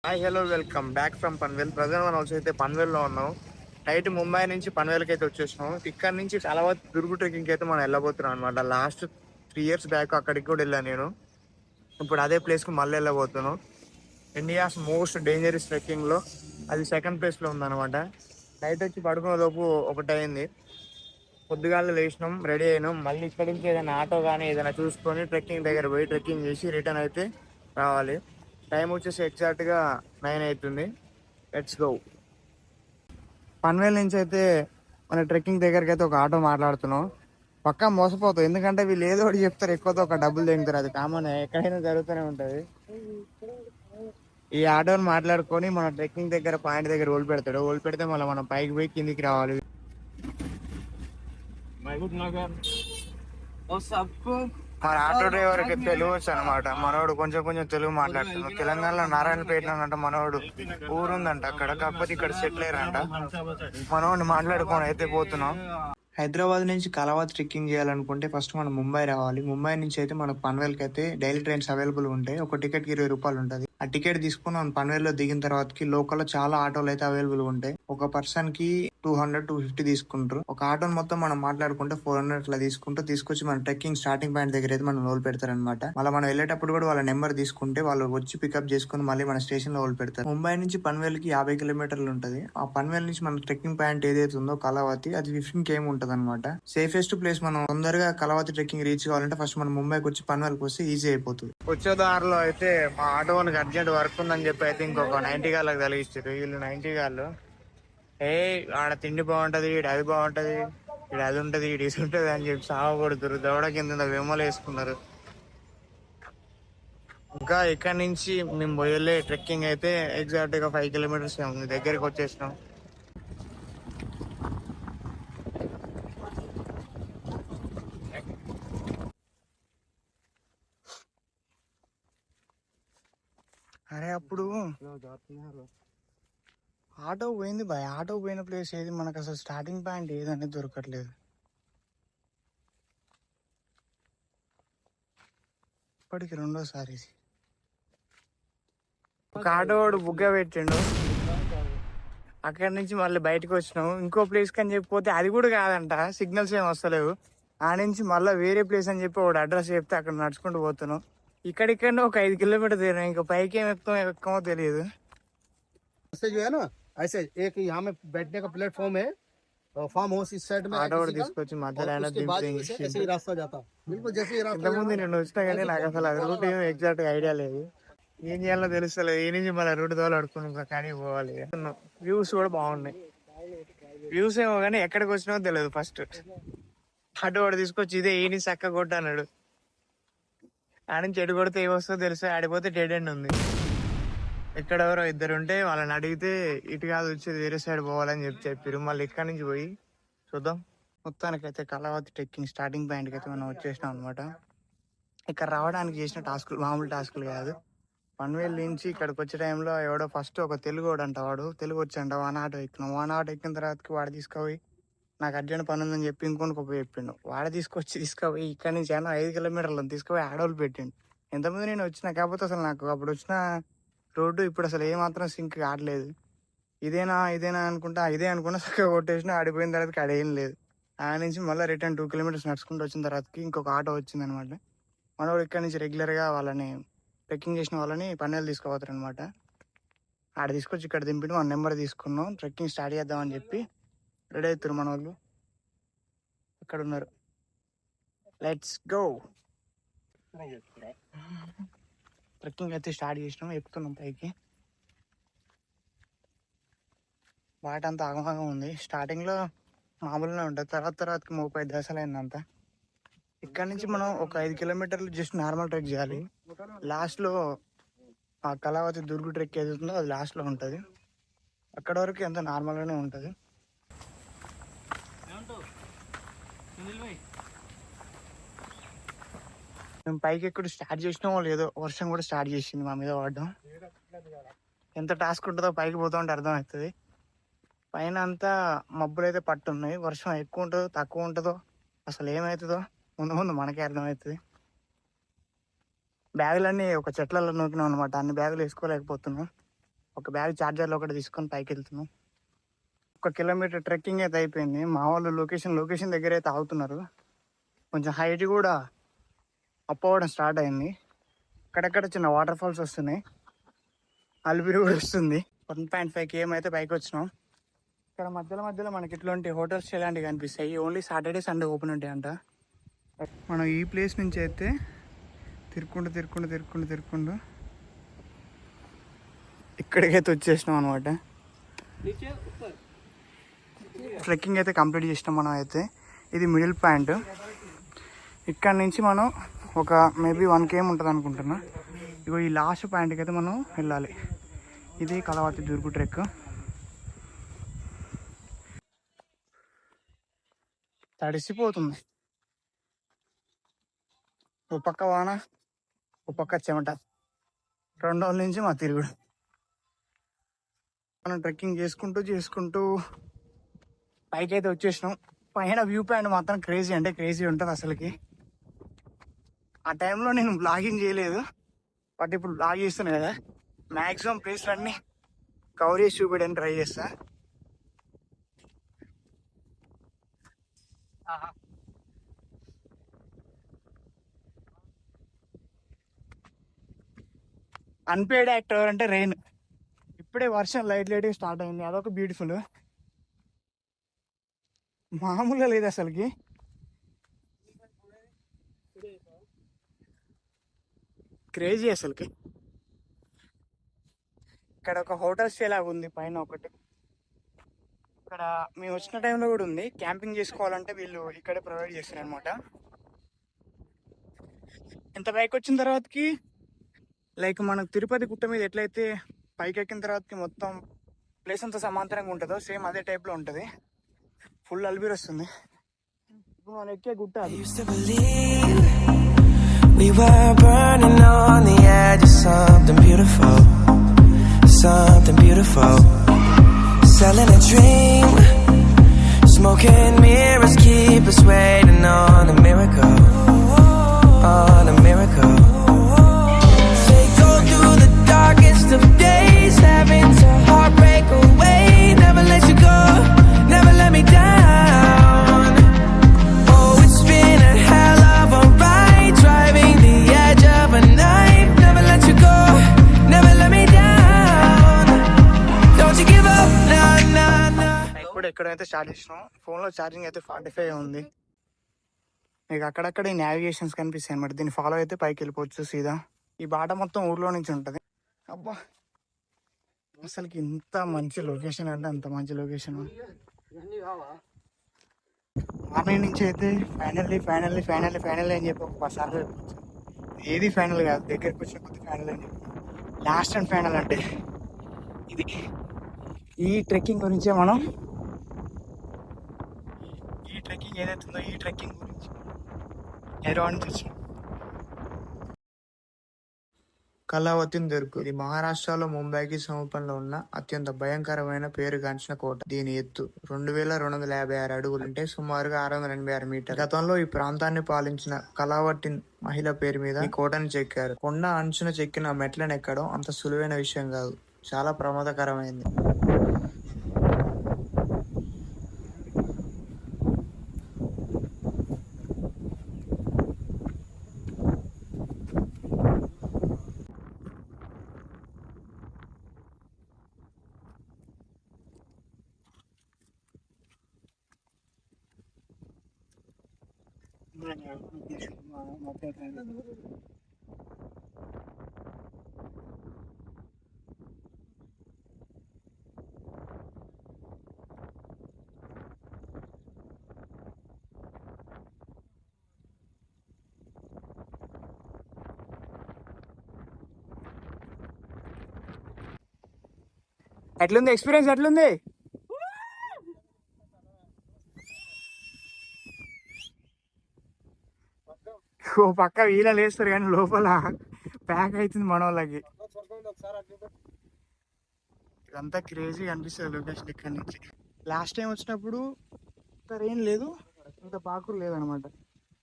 Hi hello welcome back from Panvel. Present మనం వచ్చి పన్వేల్లో ఉన్నాం. నైట్ ముంబై నుంచి పన్వేల్కి అయితే వచ్చేసినాం. ఇక్కడ నుంచి చాలా దుర్గు ట్రెక్కింగ్ అయితే మనం వెళ్ళబోతున్నాం అనమాట. లాస్ట్ 3 years బ్యాక్ అక్కడికి కూడా వెళ్ళాను నేను. ఇప్పుడు అదే ప్లేస్కి మళ్ళీ వెళ్ళబోతున్నాం. ఇండియాస్ మోస్ట్ డేంజరస్ ట్రెక్కింగ్లో అది సెకండ్ ప్లేస్లో ఉందన్నమాట. నైట్ వచ్చి పడుకునే లోపు ఒకటి అయింది. పొద్దుగాల్లో లేచినాం, రెడీ అయినాం. మళ్ళీ ఇక్కడి నుంచి ఏదైనా ఆటో కానీ ఏదైనా చూసుకొని ట్రెక్కింగ్ దగ్గర పోయి ట్రెక్కింగ్ చేసి రిటర్న్ అయితే రావాలి. టైం వచ్చేసి ఎగ్జాక్ట్గా 9 అవుతుంది. Let's go. పన్వేల్ నుంచి అయితే మన ట్రెక్కింగ్ దగ్గరికి అయితే ఒక ఆటో మాట్లాడుతున్నాం. పక్కా మోసపోతాం, ఎందుకంటే వీళ్ళు ఏదో ఒకటి చెప్తారు, ఎక్కువతో ఒక డబ్బులు తెగుతారు. అది కామన్, ఎక్కడైనా జరుగుతూనే ఉంటుంది. ఈ ఆటోని మాట్లాడుకొని మన ట్రెక్కింగ్ దగ్గర పాయింట్ దగ్గర ఓల్ పెడతాడు. ఓల్ పెడితే మళ్ళీ మనం పైకి పోయి కిందికి రావాలి. మన ఆటో డ్రైవర్ కి తెలుగు వచ్చు అనమాట. మనోడు కొంచెం కొంచెం తెలుగు మాట్లాడుతున్నాడు. తెలంగాణలో నారాయణపేట అంట మనోడు ఊరుందంట అక్కడ, కాకపోతే ఇక్కడ సెటిల్ అయ్యారంట. మనోడిని మాట్లాడుకొని అయితే పోతున్నాం. హైదరాబాద్ నుంచి కలవాత్ ట్రెక్కింగ్ చేయాలనుకుంటే ఫస్ట్ మనం ముంబై రావాలి. ముంబై నుంచి అయితే మనకు పన్వేల్కి అయితే డైలీ ట్రైన్స్ అవైలబుల్ ఉంటాయి. ఒక టికెట్కి 20 రూపాయలు ఉంటుంది. ఆ టికెట్ తీసుకుని మనం పన్వేల్లో దిగిన తర్వాతకి లోకల్ చాలా ఆటోలు అయితే అవైలబుల్ ఉంటాయి. ఒక పర్సన్ కి 200-250 తీసుకుంటారు. ఒక ఆటోని మొత్తం మనం మాట్లాడుకుంటే 400 అట్లా తీసుకొచ్చి మన ట్రెక్కింగ్ స్టార్టింగ్ పాయింట్ దగ్గర అయితే మనం లోల్ పెడతారనమాట. మళ్ళీ మనం వెళ్ళేటప్పుడు కూడా వాళ్ళ నెంబర్ తీసుకుంటే వాళ్ళు వచ్చి పికప్ చేసుకుని మళ్ళీ మన స్టేషన్ లో లోల్ పెడతారు. ముంబై నుంచి పన్వేల్ కి 50 కిలోమీటర్లు ఉంటుంది. ఆ పన్వేల్ నుంచి మన ట్రెక్కింగ్ పాయింట్ ఏదైతే ఉందో కలవాతి, అది 15 km ఉంటుంది అనమాట. Safest place. మనం తొందరగా కలవాతి ట్రెక్కింగ్ రీచ్ కావాలంటే ఫస్ట్ మనం ముంబైకి వచ్చి పన్వేల్కి వస్తే ఈజీ అయిపోతుంది. వచ్చే దారిలో అయితే మా ఆటోనికి అర్జెంట్ వర్క్ ఉందని చెప్పి అయితే ఇంకొక 90 గాళ్ళకి తగిలిస్తారు. వీళ్ళు 90 గాళ్ళు ఆడ తిండి బాగుంటది, ఈడ అది బాగుంటది, ఈడ అది ఉంటది, ఈడ ఇది ఉంటది అని చెప్పి సాగు కొడుతురు. దవడ కింద విమలు వేసుకున్నారు. ఇంకా ఇక్కడ నుంచి మేము పోయలే ట్రెక్కింగ్ అయితే ఎగ్జాక్ట్ గా 5 kilometers ఉంది. దగ్గరికి వచ్చేసినాం. అరే అప్పుడు ఆటో పోయింది బాయ్. ఆటో పోయిన ప్లేస్ ఏది, మనకు అసలు స్టార్టింగ్ పాయింట్ ఏదనేది దొరకట్లేదు. ఇప్పటికి రెండోసారి ఒక ఆటో వాడు బుగ్గ పెట్టిండు. అక్కడి నుంచి మళ్ళీ బయటకు వచ్చినాం. ఇంకో ప్లేస్ కని చెప్పిపోతే అది కూడా కాదంట, సిగ్నల్స్ ఏం వస్తలేవు. ఆ నుంచి మళ్ళీ వేరే ప్లేస్ అని చెప్పి వాడు అడ్రస్ చెప్తే అక్కడ నడుచుకుంటూ పోతున్నాం. ఇక్కడిక్కడనే ఒక 5 kilometers తిరిగినాం. ఇంకా పైకి ఏం ఎక్కమో తెలియదు. ఆటో కూడా తీసుకొచ్చి మధ్యలో ఇంతకుముందు నేను వచ్చినా కానీ నాకు అసలు రూట్ ఏం ఎగ్జాక్ట్ గా ఐడియా లేదు. ఏం చేయాలో తెలుస్తలేదు. ఈ నుంచి మళ్ళీ రూట్ దోలు అడుకుని కానీ పోవాలి. వ్యూస్ కూడా బాగున్నాయి. వ్యూస్ ఏమో కానీ ఎక్కడికి వచ్చినామో తెలియదు. ఫస్ట్ ఆటో వాడు తీసుకొచ్చి ఇదే ఈ నుంచి చక్క కొట్ట అన్నాడు. ఆడ నుంచి ఎడు కొడితే ఏమొస్తుందో తెలుసు. ఆడిపోతే డెడ్ ఎండ్ ఉంది. ఎక్కడెవరో ఇద్దరు ఉంటే వాళ్ళని అడిగితే ఇటు కాదు వచ్చేది వేరే సైడ్ పోవాలని చెప్పారు. మళ్ళీ ఇక్కడ నుంచి పోయి చూద్దాం. మొత్తానికైతే కలవాతి ట్రెక్కింగ్ స్టార్టింగ్ పాయింట్కి అయితే మనం వచ్చేసినాం అనమాట. ఇక్కడ రావడానికి చేసిన టాస్కులు మామూలు టాస్కులు కాదు. పన్వేల్ నుంచి ఇక్కడికి వచ్చే టైంలో ఎవడో ఫస్ట్ ఒక తెలుగు అంట, వాడు తెలుగు వచ్చంట. వన్ ఆటో ఎక్కినాం. వన్ ఆటో ఎక్కిన తర్వాతకి వాడు తీసుకుపోయి నాకు అర్జెంట్ పని ఉందని చెప్పి ఇంకొక చెప్పిండు. వాడు తీసుకుపోయి ఇక్కడ నుంచి 5 kilometers తీసుకుపోయి ఆడోళ్ళు పెట్టిండు. ఎంతమంది నేను వచ్చినా, కాకపోతే అసలు నాకు అప్పుడు వచ్చిన రోడ్డు ఇప్పుడు అసలు ఏమాత్రం సింక్ కావట్లేదు. ఇదేనా అనుకుంటా, ఇదే అనుకుంటా చక్కగా కొట్టేసిన. ఆడిపోయిన తర్వాత ఆడేం లేదు. ఆ నుంచి మళ్ళీ రిటర్న్ 2 kilometers నడుచుకుంటూ వచ్చిన తర్వాతకి ఇంకొక ఆటో వచ్చింది అనమాట. మనోడు ఇక్కడ నుంచి రెగ్యులర్గా వాళ్ళని ట్రెక్కింగ్ చేసిన వాళ్ళని పన్వేల్ తీసుకుపోతారు అనమాట. ఆడ తీసుకొచ్చి ఇక్కడ దింపి మన నెంబర్ తీసుకున్నాం. ట్రెక్కింగ్ స్టార్ట్ చేద్దామని చెప్పి రెడీ అవుతారు మన వాళ్ళు. ఇక్కడ ఉన్నారు. Let's go. ట్రెక్కింగ్ అయితే స్టార్ట్ చేసినాం. ఎక్కుతున్నాం పైకి. వాటంతా ఆగమాగం ఉంది. స్టార్టింగ్లో మామూలుగా ఉంటుంది. తర్వాతకి 30 దశలైందంతా. ఇక్కడ నుంచి మనం ఒక 5 kilometers జస్ట్ నార్మల్ ట్రెక్ చేయాలి. లాస్ట్లో ఆ కలవాతి దుర్గు ట్రెక్ ఏదైతుందో అది లాస్ట్లో ఉంటుంది. అక్కడ వరకు ఎంత నార్మల్గానే ఉంటుంది. మేము పైకి ఎక్కడ స్టార్ట్ చేసినామో లేదో వర్షం కూడా స్టార్ట్ చేసింది మా మీద పడడం. ఎంత టాస్క్ ఉంటుందో పైకి పోతా ఉంటే అర్థమవుతుంది. పైన అంతా మబ్బులు అయితే పట్టున్నాయి. వర్షం ఎక్కువ ఉంటుందో తక్కువ ఉంటుందో అసలు ఏమవుతుందో ముందు మనకే అర్థమవుతుంది. బ్యాగులన్నీ ఒక చెట్లలో నూకినాం అనమాట. అన్ని బ్యాగులు వేసుకోలేకపోతున్నాం. ఒక బ్యాగ్ చార్జర్లో ఒకటి తీసుకొని పైకి వెళ్తున్నాం. 1 కిలోమీటర్ ట్రెక్కింగ్ అయితే అయిపోయింది. మా వాళ్ళు లొకేషన్ దగ్గర అయితే ఆగుతున్నారు. కొంచెం హైట్ కూడా అప్ అవ్వడం స్టార్ట్ అయింది. అక్కడక్కడ చిన్న వాటర్ ఫాల్స్ వస్తున్నాయి. అలిపిరి కూడా వస్తుంది. 1.5 km అయితే పైకి వచ్చినాం. ఇక్కడ మధ్యలో మనకి ఇట్లాంటి హోటల్స్ ఇలాంటివి కనిపిస్తాయి. ఓన్లీ సాటర్డే సండే ఓపెన్ ఉంటాయి అంట. మనం ఈ ప్లేస్ నుంచి అయితే తిరుక్కుంటూ ఇక్కడికైతే వచ్చేసినాం అనమాట. ట్రెక్కింగ్ అయితే కంప్లీట్ చేసినాం మనం అయితే. ఇది మిడిల్ పాయింట్. ఇక్కడ నుంచి మనం ఒక మేబీ 1 km ఉంటుంది అనుకుంటున్నా. ఇగో ఈ లాస్ట్ పాయింట్కి అయితే మనం వెళ్ళాలి. ఇది కలవతి దుర్గు ట్రెక్. తడిసిపోతుంది. ఓ పక్క వాన, ఓ పక్క చెమట. 2 రోజుల నుంచి మా తిరుగుడు. మనం ట్రెక్కింగ్ చేసుకుంటూ పైకి అయితే వచ్చేసినాం. పైన వ్యూ పాయింట్ మాత్రం క్రేజీ అంటే క్రేజీ ఉంటుంది అసలుకి. ఆ టైంలో నేను బ్లాగింగ్ చేయలేదు, బట్ ఇప్పుడు బ్లాగ్ చేస్తున్నాను కదా, మ్యాక్సిమం ప్లేస్లన్నీ కవర్ చేసి చూపించడానికి ట్రై చేస్తా. అన్పేడ్ యాక్టర్ అంటే రెయిన్. ఇప్పుడే వర్షం లైట్గా స్టార్ట్ అయింది. అదొక బ్యూటిఫుల్. మామూలుగా లేదు అసలుకి. క్రేజీ అసలుకి. ఇక్కడ ఒక హోటల్ స్టే లాగా ఉంది పైన ఒకటి. ఇక్కడ మేము వచ్చిన టైంలో కూడా ఉంది. క్యాంపింగ్ చేసుకోవాలంటే వీళ్ళు ఇక్కడే ప్రొవైడ్ చేస్తారు అనమాట. ఎంత పైకి వచ్చిన తర్వాతకి లైక్ మనకు తిరుపతి గుట్ట మీద ఎట్లయితే పైకి ఎక్కిన తర్వాతకి మొత్తం ప్లేస్ అంతా సమాంతరంగా ఉంటుందో సేమ్ అదే టైప్లో ఉంటుంది. ఫుల్ అల్బీర్ వస్తుంది. ఇప్పుడు మనం ఎక్కే గుట్ట అది. We were burning on the edge of something beautiful, selling a dream, smoking mirrors keep us waiting on a miracle. Say go through the darkest of days, having to heartbreak away, never let you go, never let me down. Oh, it's been a hell of a ride, driving the edge of a knife, never let you go, never let me down. Don't you give up, nah. ఇప్పుడు ఎక్కడైతే start చేసినాం. ఫోన్లో charging అయితే 45 ఉంది. మీకు అక్కడక్కడ ఈ navigations కనిపిస్తాయి అనమాట. దీన్ని ఫాలో అయితే పైకి వెళ్ళిపోవచ్చు సీదా. ఈ బాట మొత్తం ఊర్లో నుంచి ఉంటుంది. అబ్బా అసలుకి ఇంత మంచి లొకేషన్ అంటే అంత మంచి లొకేషన్. మార్నింగ్ నుంచి అయితే ఫైనల్లీ అని చెప్పి ఒక 10 సార్లు చెప్పచ్చు. ఏది ఫైనల్ కాదు, దగ్గరికి వచ్చిన కొద్ది ఫైనల్ అని చెప్పి. లాస్ట్ అండ్ ఫైనల్ అంటే ఇది. ఈ ట్రెక్కింగ్ గురించే మనం ఏదైతుందో ఈ ట్రెక్కింగ్ గురించి హైదరాబాద్ నుంచి వచ్చినాం. కళావతి దుర్గ్. ఇది మహారాష్ట్రలో ముంబైకి సమీపంలో ఉన్న అత్యంత భయంకరమైన పేరుగాంచిన కోట. దీని ఎత్తు 2256 అడుగులు, అంటే సుమారుగా 686 మీటర్లు. గతంలో ఈ ప్రాంతాన్ని పాలించిన కళావతి మహిళ పేరు మీద ఈ కోటను చెక్కారు. కొండ అంచున చెక్కిన మెట్లను ఎక్కడం అంత సులువైన విషయం కాదు, చాలా ప్రమాదకరమైంది. ఎట్లుంది ఎక్స్పీరియన్స్? ఎట్లుంది? ఓ పక్క వీళ్ళని వేస్తారు కానీ లోపల ప్యాక్ అవుతుంది మన వాళ్ళకి. ఇదంతా క్రేజీ అనిపిస్తుంది లొకేషన్ ఇక్కడ నుంచి. లాస్ట్ టైం వచ్చినప్పుడు ఇంత ఏం లేదు, ఇంత పాకురు లేదనమాట.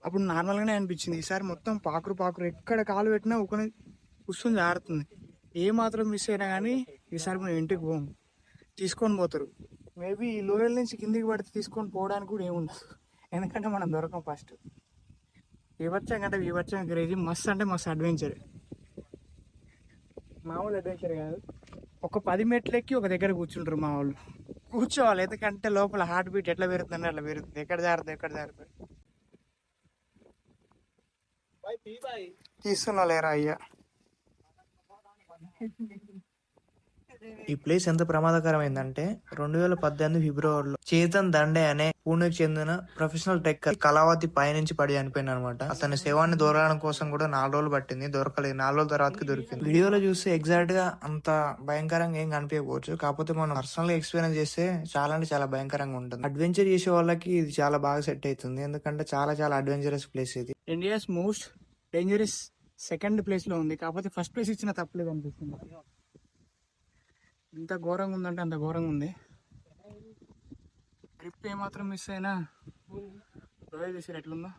అప్పుడు నార్మల్గానే అనిపించింది. ఈసారి మొత్తం పాకురు ఎక్కడ కాలు పెట్టినా ఒక కూర్చొని జారుతుంది. ఏ మాత్రం మిస్ అయినా కానీ ఈసారి మనం ఇంటికి పోము, తీసుకొని పోతారు. మేబీ ఈ లోయల్ నుంచి కిందికి పడితే తీసుకొని పోవడానికి కూడా ఏముండదు, ఎందుకంటే మనం దొరకం ఫస్ట్. వివచ్చం కంటే వివచ్చం క్రేజీ, మస్తు అంటే మస్తు అడ్వెంచర్. మామూలు అడ్వెంచర్ కాదు. ఒక 10 మెట్లు ఎక్కి ఒక దగ్గర కూర్చుంటారు మా వాళ్ళు. కూర్చోవాలి, ఎందుకంటే లోపల హార్ట్ బీట్ ఎట్లా పెరుగుతుంది అట్లా పెరుగుతుంది. ఎక్కడ జారుతుంది తీస్తున్నా లేరా అయ్యా. ఈ ప్లేస్ ఎంత ప్రమాదకరమైందంటే 2018 ఫిబ్రవరిలో చేతన్ దండే అనే పూణేకి చెందిన ప్రొఫెషనల్ ట్రెక్కర్ కళావతి పైనుంచి పడి చనిపోయింది అనమాట. అతని శవాన్ని దొరకడం కోసం కూడా 4 రోజులు పట్టింది, దొరకలేదు. 4 రోజుల తర్వాతకి దొరికింది. వీడియోలో చూస్తే ఎగ్జాక్ట్ గా అంత భయంకరంగా ఏం కనిపించకపోవచ్చు, కాకపోతే మనం పర్సనల్ ఎక్స్పీరియన్స్ చేస్తే చాలా అంటే చాలా భయంకరంగా ఉంటుంది. అడ్వెంచర్ చేసే వాళ్ళకి ఇది చాలా బాగా సెట్ అవుతుంది, ఎందుకంటే చాలా చాలా అడ్వెంచరస్ ప్లేస్ ఇది. India's most dangerous second place లో ఉంది, కాకపోతే ఫస్ట్ ప్లేస్ ఇచ్చిన తప్పలేదు అనిపిస్తుంది. ఎంత ఘోరంగా ఉందంటే అంత ఘోరంగా ఉంది. ట్రిప్ ఏమాత్రం మిస్ అయినా లోయ చేసారు ఎట్లుందో,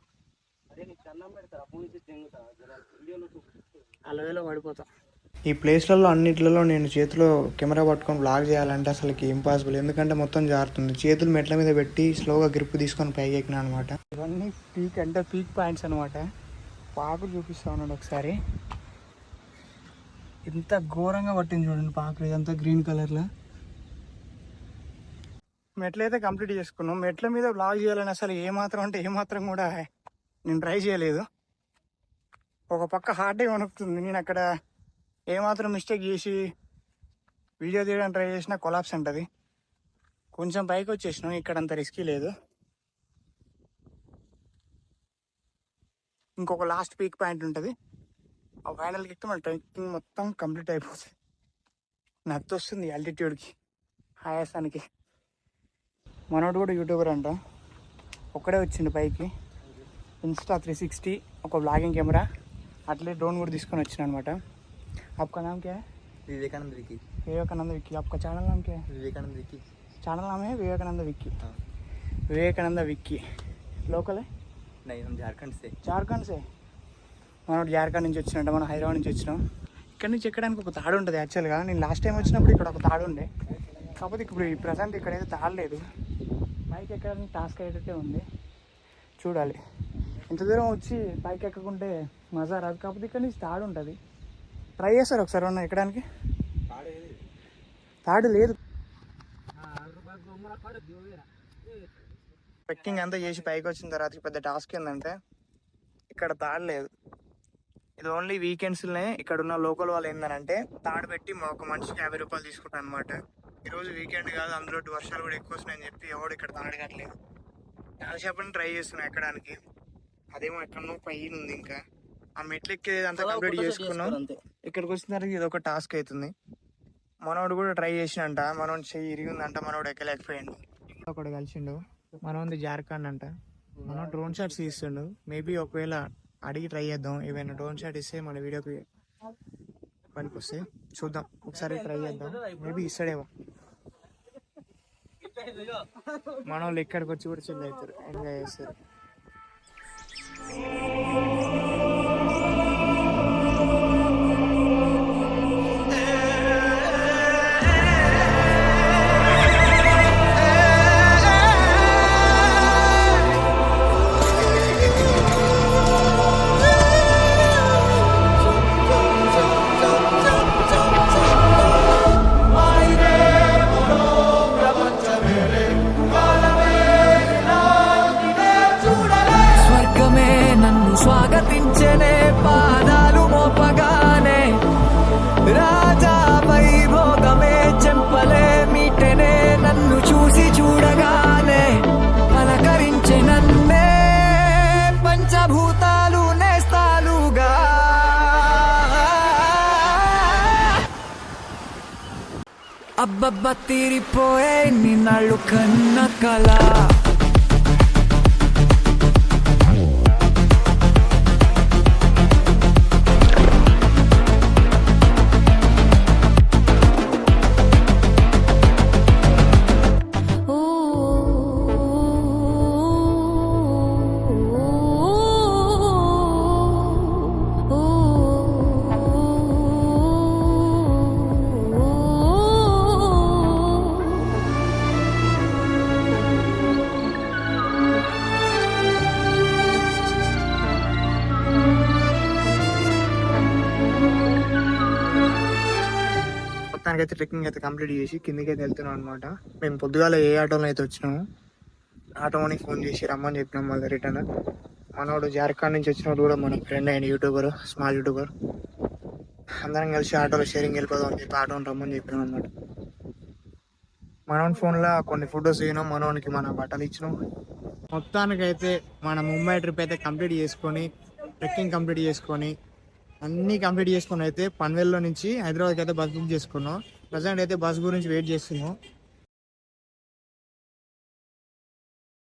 ఆ లోయలో పడిపోతాం. ఈ ప్లేస్లలో అన్నిట్లలో నేను చేతిలో కెమెరా పట్టుకొని బ్లాగ్ చేయాలంటే అసలుకి ఇంపాసిబుల్, ఎందుకంటే మొత్తం జారుతుంది. చేతులు మెట్ల మీద పెట్టి స్లోగా గ్రిప్ తీసుకొని పైకి ఎక్కినా అనమాట. ఇవన్నీ పీక్ అంటే పీక్ పాయింట్స్ అనమాట. పాకులు చూపిస్తా ఉన్నాడు ఒకసారి, ఇంత ఘోరంగా పట్టింది చూడండి పాకులు. ఇదంతా గ్రీన్ కలర్లో. మెట్లు అయితే కంప్లీట్ చేసుకున్నాం. మెట్ల మీద బ్లాగ్ చేయాలని అసలు ఏమాత్రం కూడా నేను ట్రై చేయలేదు. ఒక పక్క హార్డే వణుకుతుంది. నేను అక్కడ ఏమాత్రం మిస్టేక్ చేసి వీడియో తీయడానికి ట్రై చేసినా కొలాప్స్ ఉంటుంది. కొంచెం పైకి వచ్చేసినాం, ఇక్కడ అంత రిస్కీ లేదు. ఇంకొక లాస్ట్ పీక్ పాయింట్ ఉంటుంది, ఆ ఫైనల్కి ఎక్కితే మన ట్రెక్కింగ్ మొత్తం కంప్లీట్ అయిపోతుంది. నత్తి వస్తుంది ఆల్టిట్యూడ్కి, ఆయాసానికి. మనోడు కూడా యూట్యూబర్ అంట, ఒక్కడే వచ్చిండు పైకి. ఇన్స్టా 360 ఒక బ్లాగింగ్ కెమెరా, అట్లే డ్రోన్ కూడా తీసుకొని వచ్చిన అనమాట. आपका नाम क्या है? विवेकानंद विक्की. विवेकानंद विक्की. आपका चैनल नाम क्या है? विवेकानंद विक्की. चैनल नाम है विवेकानंद विक्की. विवेकानंद विक्की. लोकल है? नहीं, हम झारखंड से. झारखंड से. మనం జార్ఖండ్ నుంచి వచ్చినట్టు, మనం హైదరాబాద్ నుంచి వచ్చినాం. ఇక్కడ నుంచి ఎక్కడానికి ఒక తాడు ఉంటుంది యాక్చువల్గా. నేను లాస్ట్ టైం వచ్చినప్పుడు ఇక్కడ ఒక తాడు ఉండే, కాకపోతే ఇప్పుడు ఈ ప్రజెంట్ ఇక్కడైతే తాడలేదు. పైకి ఎక్కడానికి టాస్క్ అయ్యేటట్టే ఉంది, చూడాలి. ఇంత దూరం వచ్చి పైకి ఎక్కకుంటే మజా రాదు, కాకపోతే ఇక్కడ నుంచి తాడు ఉంటుంది. ట్రై చేస్తారు ఒకసారి ఉన్న ఎక్కడానికి. తాడు లేదు. ట్రెక్కింగ్ అంతా చేసి పైకి వచ్చిన తర్వాత పెద్ద టాస్క్ ఏంటంటే ఇక్కడ తాడు లేదు. ఇది ఓన్లీ వీకెండ్స్లోనే ఇక్కడ ఉన్న లోకల్ వాళ్ళు ఏంటంటే తాడు పెట్టి ఒక మనిషికి 50 రూపాయలు తీసుకుంటాను అనమాట. ఈరోజు వీకెండ్ కాదు, అందులో వర్షాలు కూడా ఎక్కువ వస్తున్నాయని చెప్పి ఎవడు ఇక్కడ తాడు కట్టలేదు. చాలాసేపటి ట్రై చేస్తున్నాం ఎక్కడానికి. అదేమో ఎక్కడో పైన ఉంది. ఇంకా ఆ మెట్లు ఎక్కేది అంతా కంప్లీట్ చేసుకున్నాం. ఇక్కడికి వచ్చిన తర్వాత ఇది ఒక టాస్క్ అవుతుంది. మనోడు కూడా ట్రై చేసినంట, మనోడు చెయ్యి ఇరిగిందంట, మనోడు ఎక్కలేకపోయాడు. ఒకడు కలిసిండు, మనోది జార్ఖండ్ అంట. మనం డ్రోన్ షాట్స్ తీస్తుండు. మేబీ ఒకవేళ అడిగి ట్రై చేద్దాం, ఏమైనా డ్రోన్ షాట్ ఇస్తే మన వీడియోకి పనికి వస్తే చూద్దాం, ఒకసారి ట్రై చేద్దాం. మేబీ ఇస్తాడేమో. మన వాళ్ళు ఇక్కడికి వచ్చి కూడా చిల్ అవుతారు, ఎంజాయ్ చేస్తారు. స్వాగతించనే పాదాలు మోపగానే, రాజా వైభోగమే చెంపలే మీటనే, నన్ను చూసి చూడగానే పలకరించే నన్నే పంచభూతాలు నేస్తాలుగా. అబ్బబ్బ తీరిపోయే నిన్నాళ్ళు కన్న కళ. మొత్తానికి అయితే ట్రెక్కింగ్ అయితే కంప్లీట్ చేసి కిందికి అయితే వెళ్తున్నాం అనమాట. మేము పొద్దుగాల ఏ ఆటోలో అయితే వచ్చినాము ఆటోని ఫోన్ చేసి రమ్మని చెప్పినాం. మళ్ళీ రిటర్న్ మనోడు జార్ఖండ్ నుంచి వచ్చినోడు కూడా మన ఫ్రెండ్ అయిన యూట్యూబర్, స్మాల్ యూట్యూబర్. అందరం కలిసి ఆటోలో షేరింగ్ వెళ్ళిపోదాం అని చెప్పి ఆటోని రమ్మని చెప్పినాం అనమాట. మనోని ఫోన్లో కొన్ని ఫొటోస్ దిగినాం, మనోనికి మన బట్టలు ఇచ్చినాం. మొత్తానికైతే మన ముంబై ట్రిప్ అయితే కంప్లీట్ చేసుకొని ట్రెక్కింగ్ కంప్లీట్ చేసుకొని అన్నీ కంప్లీట్ చేసుకొని అయితే పన్వేల్లో నుంచి హైదరాబాద్కి అయితే బస్ బుక్ చేసుకున్నాం. ప్రజెంట్ అయితే బస్ గురించి వెయిట్ చేస్తున్నాం.